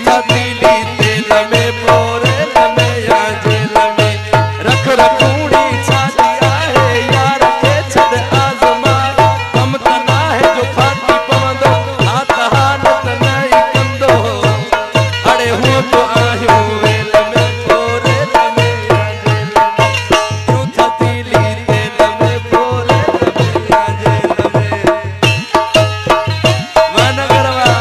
था तीली तेल में पोरे लमे या जेल में रख रखूड़ी छादिया है यार के छद आजमा हम तना है जो फाटी पवंदो हाथ हालत नहीं कंदो अरे हूँ तो आयो वेल में पोरे लमे या जेल में यूं था तीली तेल में पोरे लमे या जेल में मनगरवा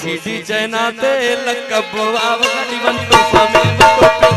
सीडी जैना ते लकब आवगनी वन तो